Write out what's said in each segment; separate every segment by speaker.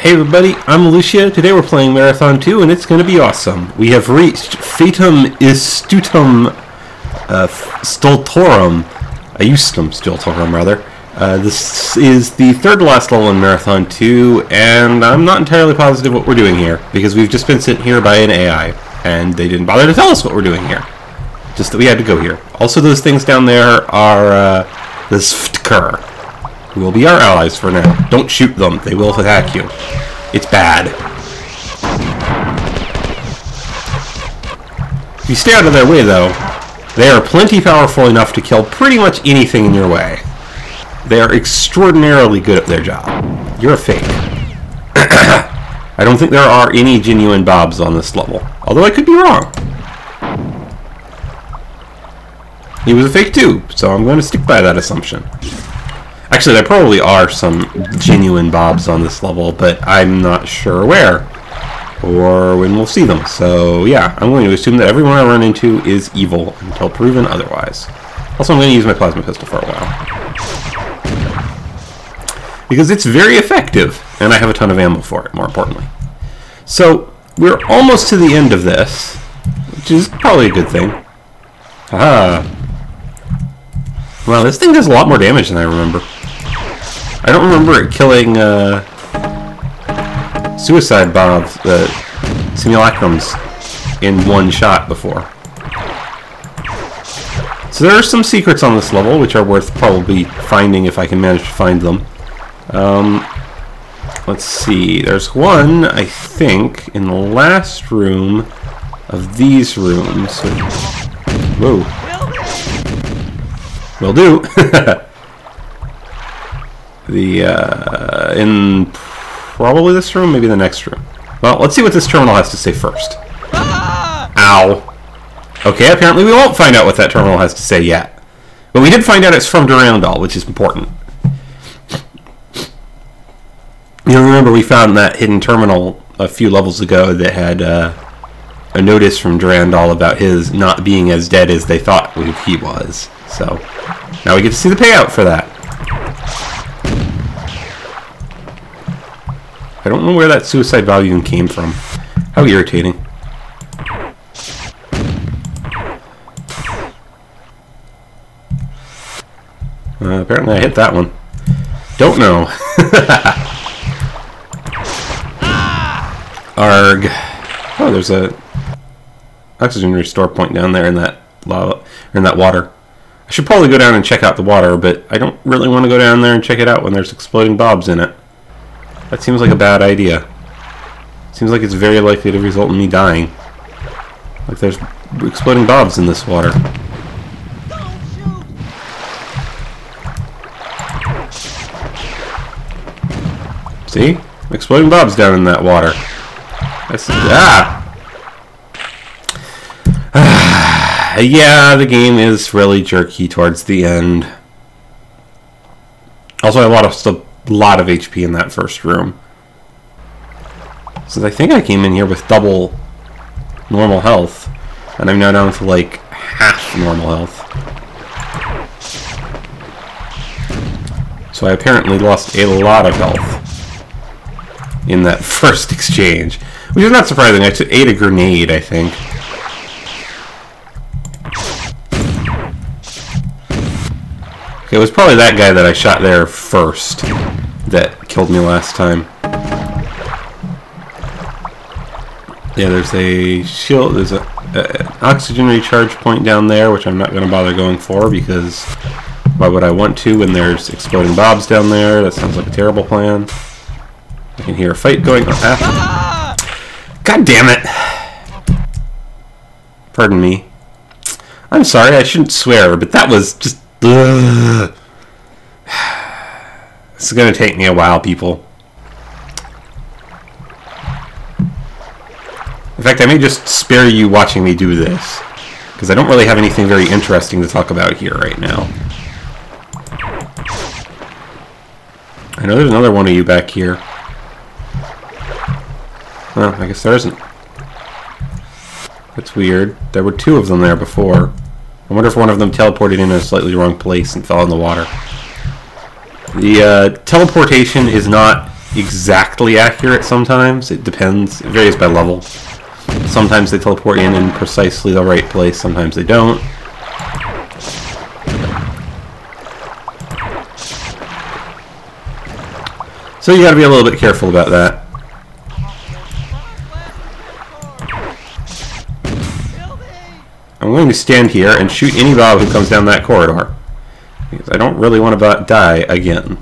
Speaker 1: Hey everybody, I'm Ilushia. Today we're playing Marathon 2 and it's going to be awesome. We have reached Fatum Iustum Stultorum. Iustum Stultorum, rather. This is the third to last level in Marathon 2, and I'm not entirely positive what we're doing here, because we've just been sent here by an AI, and they didn't bother to tell us what we're doing here. Just that we had to go here. Also, those things down there are the Stultorum, who will be our allies for now. Don't shoot them, they will attack you. It's bad. If you stay out of their way, though, they are plenty powerful enough to kill pretty much anything in your way. They are extraordinarily good at their job. You're a fake. I don't think there are any genuine Bobs on this level, although I could be wrong. He was a fake too, so I'm going to stick by that assumption. Actually, there probably are some genuine Bobs on this level, but I'm not sure where or when we'll see them. So yeah, I'm going to assume that everyone I run into is evil until proven otherwise. Also, I'm going to use my plasma pistol for a while, because it's very effective, and I have a ton of ammo for it, more importantly. So we're almost to the end of this, which is probably a good thing. Haha. Wow, this thing does a lot more damage than I remember. I don't remember it killing suicide bombs, simulacrums, in one shot before. So there are some secrets on this level which are worth probably finding if I can manage to find them. Let's see. There's one, I think, in the last room of these rooms. Whoa. Will do. In probably this room, maybe the next room. Well, let's see what this terminal has to say first. Ow. Okay, apparently we won't find out what that terminal has to say yet. But we did find out it's from Durandal, which is important. You know, remember we found that hidden terminal a few levels ago that had a notice from Durandal about his not being as dead as they thought he was. So now we get to see the payout for that. I don't know where that suicide volume came from. How irritating. Apparently I hit that one. Don't know. Arg. Oh, there's a oxygen restore point down there in that lava, or in that water. I should probably go down and check out the water, but I don't really want to go down there and check it out when there's exploding Bobs in it. That seems like a bad idea. Seems like it's very likely to result in me dying. Like there's exploding Bobs in this water. See? Exploding Bobs down in that water. Yeah, the game is really jerky towards the end. Also, I lost a lot of HP in that first room. Since I think I came in here with double normal health, and I'm now down to like half normal health. So I apparently lost a lot of health in that first exchange, which is not surprising. I ate a grenade, I think. Okay, it was probably that guy that I shot there first that killed me last time. Yeah, there's a shield, there's an oxygen recharge point down there, which I'm not going to bother going for, because why would I want to when there's exploding Bobs down there? That sounds like a terrible plan. I can hear a fight going on. God damn it! Pardon me. I'm sorry, I shouldn't swear, but that was just... Ugh. This is going to take me a while, people. In fact, I may just spare you watching me do this, because I don't really have anything very interesting to talk about here right now. I know there's another one of you back here. Well, I guess there isn't. That's weird. There were two of them there before. I wonder if one of them teleported in a slightly wrong place and fell in the water. The teleportation is not exactly accurate sometimes. It depends. It varies by level. Sometimes they teleport in precisely the right place. Sometimes they don't. So you gotta be a little bit careful about that. I'm going to stand here and shoot any Bob who comes down that corridor, because I don't really want to die again.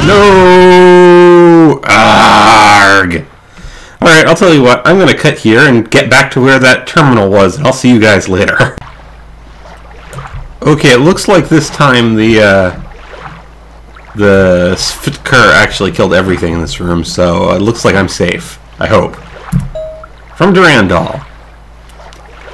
Speaker 1: No! Arrgh! Alright, I'll tell you what, I'm going to cut here and get back to where that terminal was, and I'll see you guys later. Okay, it looks like this time the Stultorum actually killed everything in this room, so it looks like I'm safe. I hope. From Durandal.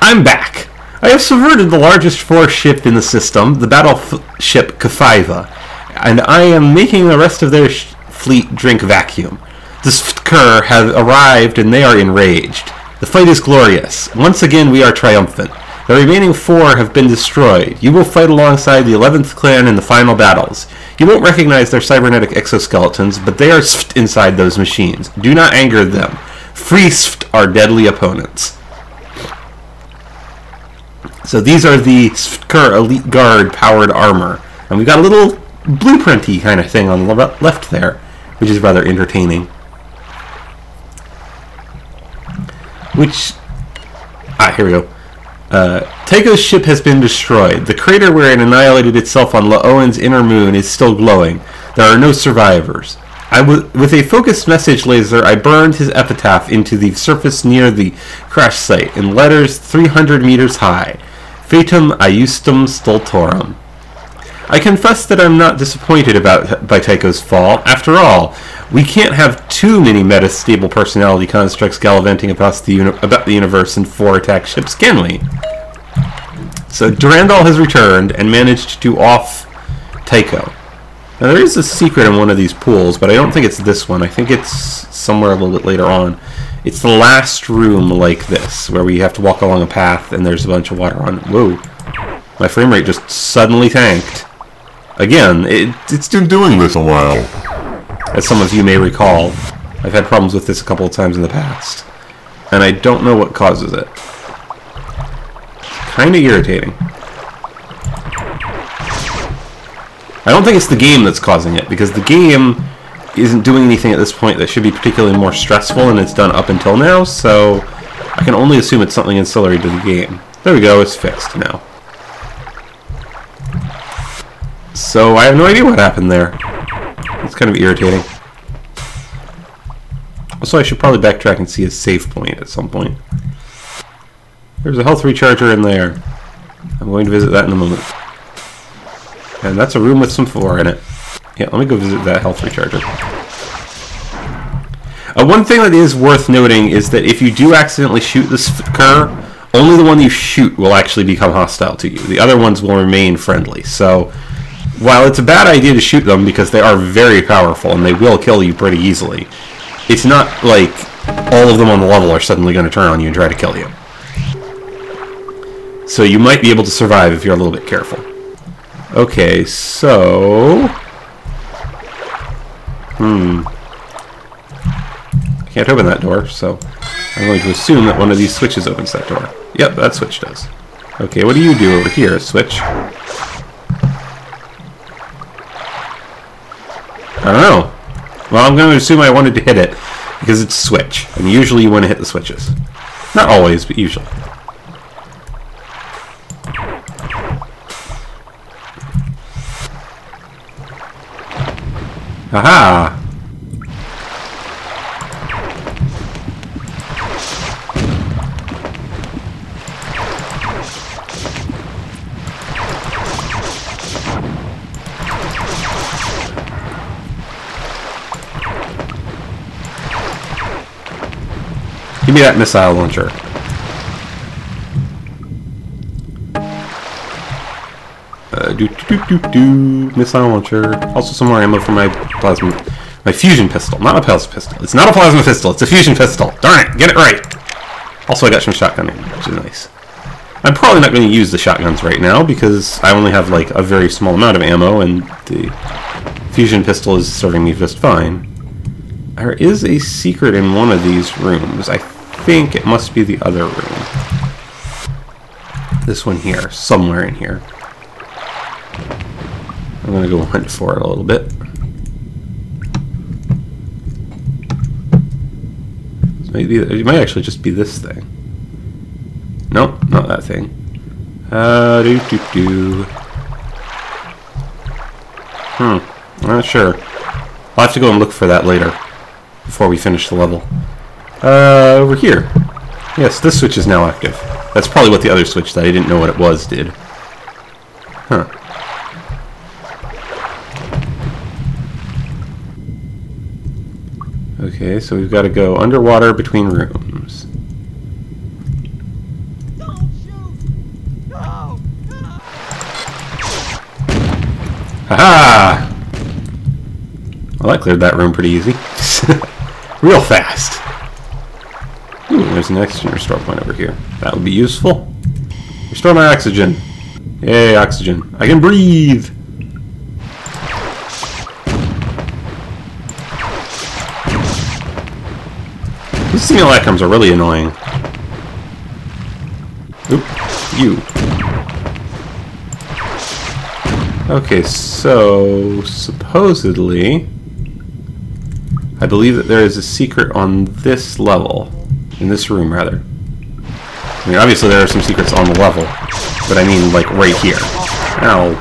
Speaker 1: I'm back! I have subverted the largest force ship in the system, the battleship Kafaiva, and I am making the rest of their fleet drink vacuum. The Stultorum have arrived and they are enraged. The fight is glorious. Once again we are triumphant. The remaining 4 have been destroyed. You will fight alongside the 11th clan in the final battles. You won't recognize their cybernetic exoskeletons, but they are inside those machines. Do not anger them. Free are deadly opponents. So these are the Stultorum Elite Guard powered armor. And we've got a little blueprinty kind of thing on the left there, which is rather entertaining. Here we go. Tycho's ship has been destroyed. The crater where it annihilated itself on Laowen's inner moon is still glowing. There are no survivors. With a focused message laser, I burned his epitaph into the surface near the crash site in letters 300 meters high. Fatum, Iustum, Stultorum. I confess that I'm not disappointed by Tycho's fall. After all, we can't have too many metastable personality constructs gallivanting about the universe in 4 attack ships, can we? So Durandal has returned and managed to off Tycho. Now there is a secret in one of these pools, but I don't think it's this one. I think it's somewhere a little bit later on. It's the last room like this, where we have to walk along a path and there's a bunch of water on it. Whoa. My frame rate just suddenly tanked. Again, it's been doing this a while. As some of you may recall, I've had problems with this a couple of times in the past. And I don't know what causes it. Kind of irritating. I don't think it's the game that's causing it, because the game isn't doing anything at this point that should be particularly more stressful than it's done up until now, so I can only assume it's something ancillary to the game. There we go, it's fixed now. So I have no idea what happened there. It's kind of irritating. Also, I should probably backtrack and see a save point at some point. There's a health recharger in there. I'm going to visit that in a moment. And that's a room with some 4 in it. Yeah, let me go visit that health recharger. One thing that is worth noting is that if you do accidentally shoot the Stultorum, only the one you shoot will actually become hostile to you. The other ones will remain friendly. So while it's a bad idea to shoot them because they are very powerful and they will kill you pretty easily, it's not like all of them on the level are suddenly going to turn on you and try to kill you. So you might be able to survive if you're a little bit careful. Okay, so I can't open that door, so I'm going to assume that one of these switches opens that door. Yep, that switch does. Okay, what do you do over here, switch? I don't know. Well, I'm going to assume I wanted to hit it, because it's a switch, and usually you want to hit the switches. Not always, but usually. Aha! Give me that missile launcher. Missile launcher. Also some more ammo for my fusion pistol. Not a plasma pistol. It's not a plasma pistol. It's a fusion pistol. Darn it! Get it right. Also, I got some shotgun ammo, which is nice. I'm probably not going to use the shotguns right now because I only have like a very small amount of ammo and the fusion pistol is serving me just fine. There is a secret in one of these rooms. I think it must be the other room. This one here, somewhere in here. I'm going to go hunt for it a little bit. Maybe it might actually just be this thing. Nope, not that thing. I'm not sure. I'll have to go and look for that later before we finish the level. Over here. Yes, this switch is now active. That's probably what the other switch that I didn't know what it was did. Huh. Okay, so we've got to go underwater between rooms. Haha! Well, that cleared that room pretty easy. Real fast. Ooh, there's an oxygen restore point over here. That would be useful. Restore my oxygen. Yay, oxygen. I can breathe! These simulacrums are really annoying. Oop, you. Okay, so supposedly I believe that there is a secret on this level. In this room, rather. I mean, obviously there are some secrets on the level, but I mean, like, right here. Ow.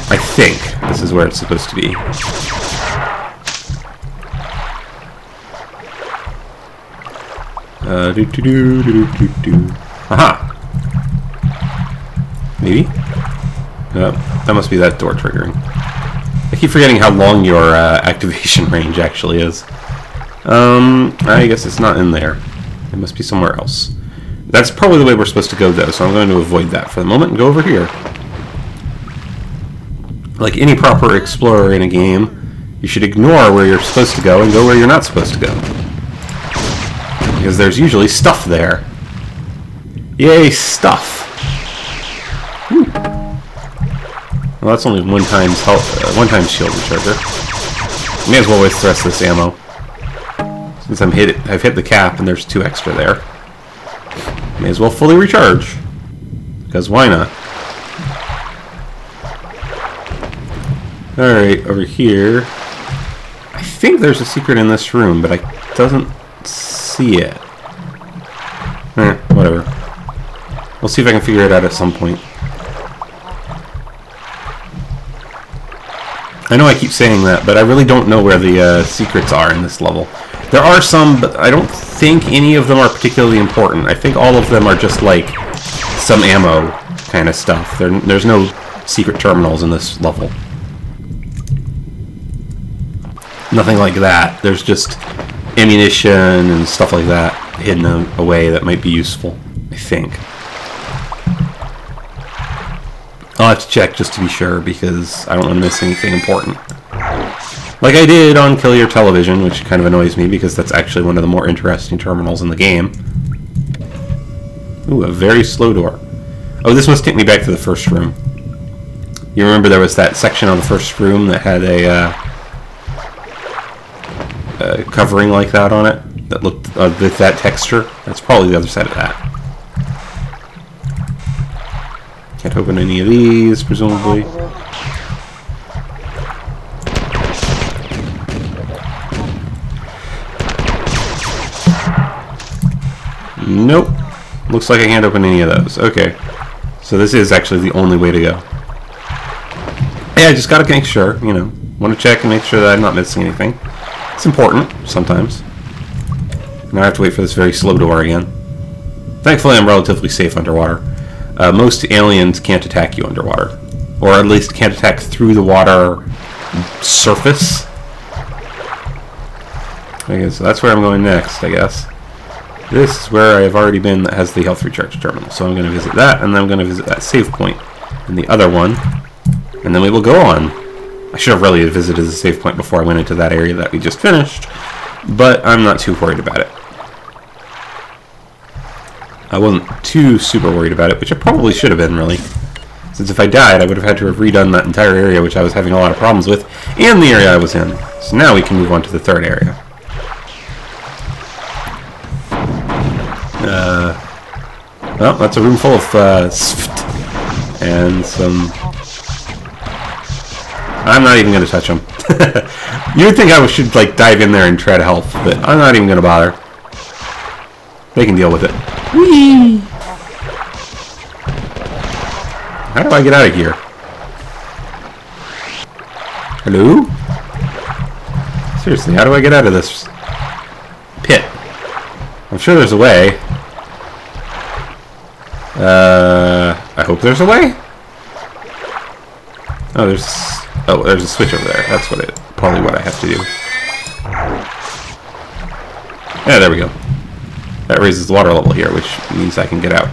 Speaker 1: I think this is where it's supposed to be. Aha! Maybe? That must be that door triggering. I keep forgetting how long your activation range actually is. I guess it's not in there. It must be somewhere else. That's probably the way we're supposed to go, though, so I'm going to avoid that for the moment and go over here. Like any proper explorer in a game, you should ignore where you're supposed to go and go where you're not supposed to go. Because there's usually stuff there. Yay, stuff! Whew. Well, that's only one times shield recharger. May as well waste the rest of this ammo. Since I've hit the cap and there's 2 extra there. May as well fully recharge. Because why not? Alright, over here. I think there's a secret in this room, but I doesn't see it. Whatever. We'll see if I can figure it out at some point. I know I keep saying that, but I really don't know where the secrets are in this level. There are some, but I don't think any of them are particularly important. I think all of them are just like some ammo kind of stuff. There's no secret terminals in this level. Nothing like that. There's just ammunition and stuff like that hidden away that might be useful, I think. I'll have to check just to be sure because I don't want to miss anything important. Like I did on Kill Your Television, which kind of annoys me because that's actually one of the more interesting terminals in the game. Ooh, a very slow door. Oh, this must take me back to the first room. You remember there was that section on the first room that had a covering like that on it? That looked with that texture? That's probably the other side of that. Can't open any of these, presumably. Nope. Looks like I can't open any of those. Okay. So this is actually the only way to go. Yeah, I just gotta make sure, you know. Want to check and make sure that I'm not missing anything. It's important, sometimes. Now I have to wait for this very slow door again. Thankfully I'm relatively safe underwater. Most aliens can't attack you underwater. Or at least can't attack through the water surface. Okay, so that's where I'm going next, I guess. This is where I have already been that has the health recharge terminal. So I'm going to visit that, and then I'm going to visit that save point and the other one. And then we will go on. I should have really visited the save point before I went into that area that we just finished. but I'm not too worried about it. I wasn't too super worried about it, which I probably should have been, really. Since if I died, I would have had to have redone that entire area, which I was having a lot of problems with, and the area I was in. So now we can move on to the third area. Well, that's a room full of and some... I'm not even going to touch them. You would think I should like dive in there and try to help, but I'm not even going to bother. They can deal with it. Whee! How do I get out of here? Hello? Seriously, how do I get out of this pit? I'm sure there's a way. I hope there's a way? Oh, there's a switch over there. That's probably what I have to do. Yeah, there we go. That raises the water level here, which means I can get out.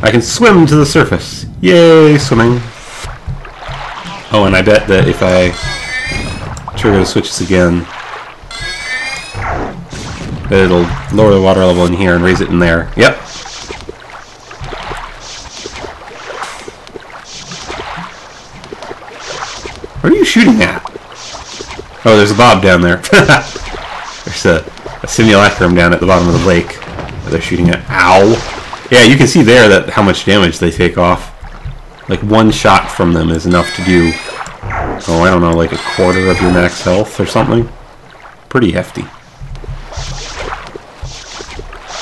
Speaker 1: I can swim to the surface. Yay, swimming. Oh, and I bet that if I trigger the switches again, that it'll lower the water level in here and raise it in there. Yep. What are you shooting at? Oh, there's a bob down there. There's a simulacrum down at the bottom of the lake that they're shooting at. Ow! Yeah, you can see there that how much damage they take off. Like one shot from them is enough to do, oh, I don't know, like a quarter of your max health or something. Pretty hefty.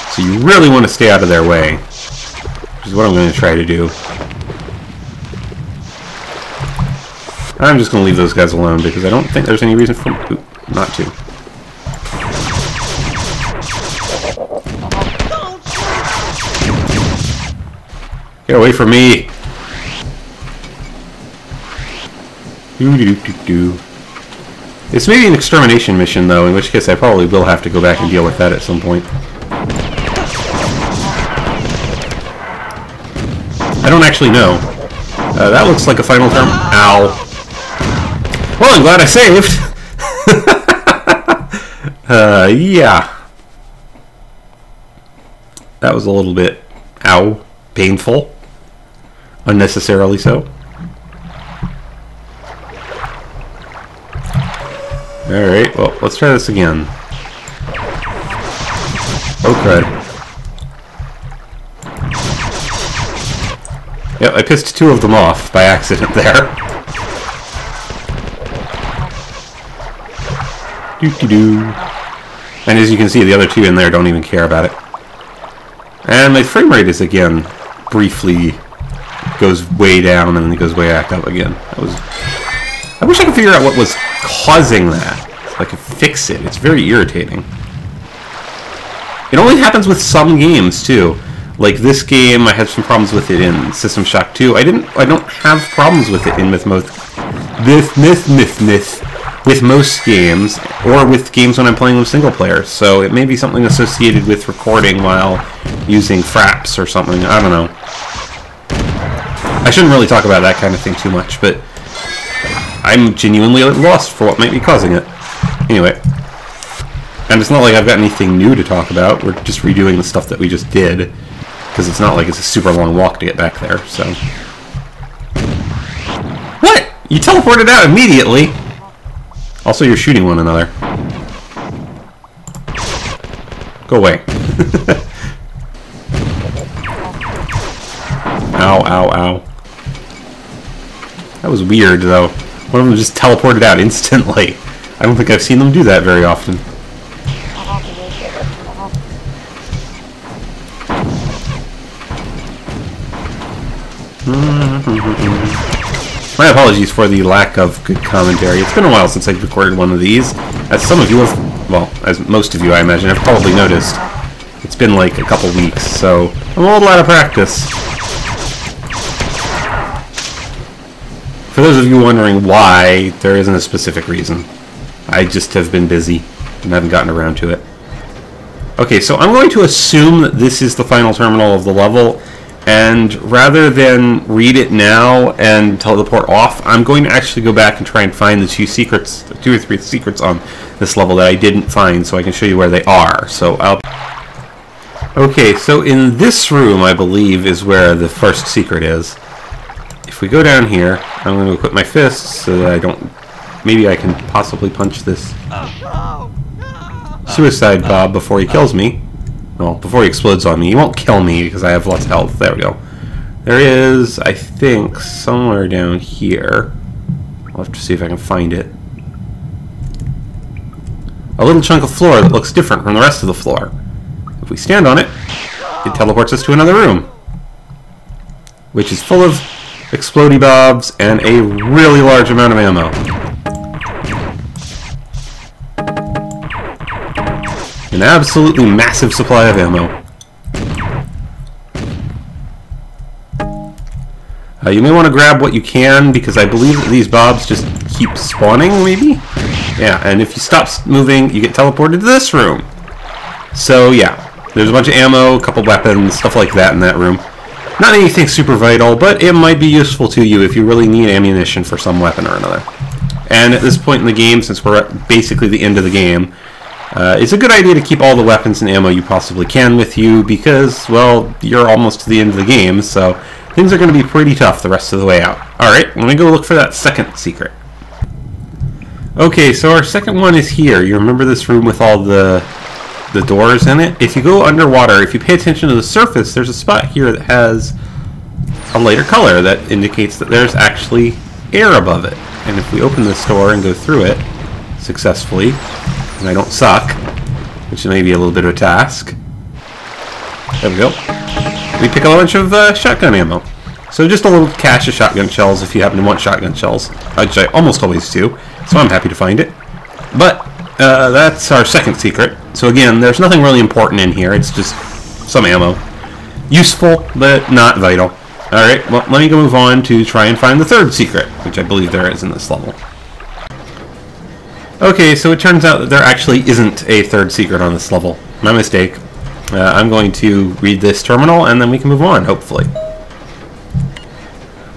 Speaker 1: So you really want to stay out of their way, which is what I'm going to try to do. I'm just going to leave those guys alone because I don't think there's any reason for not to. Get away from me! It's maybe an extermination mission, though, in which case I probably will have to go back and deal with that at some point. I don't actually know. That looks like a final term. Ow. Well, I'm glad I saved! Yeah. That was a little bit, ow, painful. Unnecessarily so. Alright, well, let's try this again. Oh, crud. Yep, I pissed two of them off by accident there. Doo-doo-doo. And as you can see, the other two in there don't even care about it. And my frame rate is, again, briefly goes way down and then it goes way back up again. I wish I could figure out what was causing that. So I could fix it. It's very irritating. It only happens with some games, too. Like this game, I had some problems with it in System Shock 2. I don't have problems with it in with most games, or with games when I'm playing with single player. So it may be something associated with recording while using fraps or something. I don't know. I shouldn't really talk about that kind of thing too much, but I'm genuinely lost for what might be causing it. Anyway. And it's not like I've got anything new to talk about. We're just redoing the stuff that we just did. Because it's not like it's a super long walk to get back there, so... What? You teleported out immediately! Also, you're shooting one another. Go away. Ow, ow, ow. That was weird, though. One of them just teleported out instantly. I don't think I've seen them do that very often. My apologies for the lack of good commentary. It's been a while since I've recorded one of these. As some of you have, well, as most of you I imagine have probably noticed, it's been like a couple weeks, so I'm a little out of practice. For those of you wondering why, there isn't a specific reason. I just have been busy and haven't gotten around to it. Okay, so I'm going to assume that this is the final terminal of the level, And rather than read it now and teleport off, I'm going to actually go back and try and find the two or three secrets on this level that I didn't find, so I can show you where they are. So okay, so in this room, I believe, is where the first secret is. If we go down here, I'm going to equip my fists so that I don't... Maybe I can possibly punch this suicide Bob before he kills me. Well, before he explodes on me. He won't kill me because I have lots of health. There we go. There is, I think, somewhere down here. I'll have to see if I can find it. A little chunk of floor that looks different from the rest of the floor. If we stand on it, it teleports us to another room, which is full of explodey bobs and a really large amount of ammo. An absolutely massive supply of ammo. You may want to grab what you can, because I believe that these bobs just keep spawning, maybe? Yeah, and if you stop moving, you get teleported to this room. So, yeah. There's a bunch of ammo, a couple weapons, stuff like that in that room. Not anything super vital, but it might be useful to you if you really need ammunition for some weapon or another. And at this point in the game, since we're at basically the end of the game, it's a good idea to keep all the weapons and ammo you possibly can with you because, well, you're almost to the end of the game, so things are going to be pretty tough the rest of the way out. Alright, let me go look for that second secret. Okay, so our second one is here. You remember this room with all the doors in it? If you go underwater, if you pay attention to the surface, there's a spot here that has a lighter color that indicates that there's actually air above it. And if we open this door and go through it successfully, and I don't suck, which may be a little bit of a task. There we go. We pick a bunch of shotgun ammo. So just a little cache of shotgun shells if you happen to want shotgun shells, which I almost always do, so I'm happy to find it. But that's our second secret. So again, there's nothing really important in here. It's just some ammo. Useful, but not vital. Alright, well, let me go move on to try and find the third secret, which I believe there is in this level. Okay, so it turns out that there actually isn't a third secret on this level. My mistake. I'm going to read this terminal, and then we can move on, hopefully.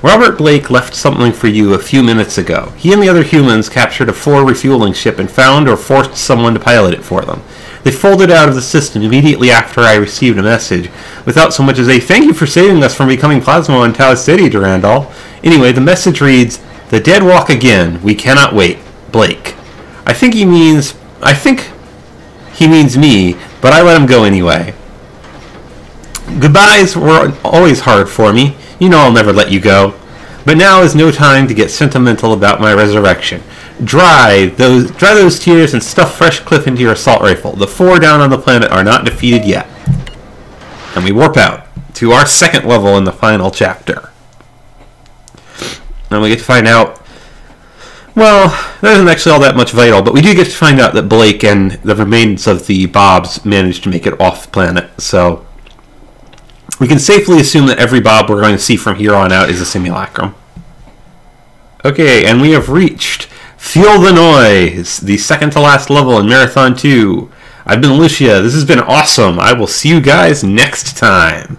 Speaker 1: Robert Blake left something for you a few minutes ago. He and the other humans captured a 4 refueling ship and found or forced someone to pilot it for them. They folded out of the system immediately after I received a message, without so much as a "Thank you for saving us from becoming Plasmo in Tau City, Durandal." Anyway, the message reads, "The dead walk again. We cannot wait. Blake." I think he means me, but I let him go anyway. Goodbyes were always hard for me. You know I'll never let you go. But now is no time to get sentimental about my resurrection. Dry those tears and stuff fresh clip into your assault rifle. The 4 down on the planet are not defeated yet. And we warp out to our second level in the final chapter. And we get to find out, well, there isn't actually all that much vital, but we do get to find out that Blake and the remains of the Bobs managed to make it off planet, so we can safely assume that every Bob we're going to see from here on out is a simulacrum. Okay, and we have reached Feel the Noise, the second to last level in Marathon 2. I've been Ilushia. This has been awesome. I will see you guys next time.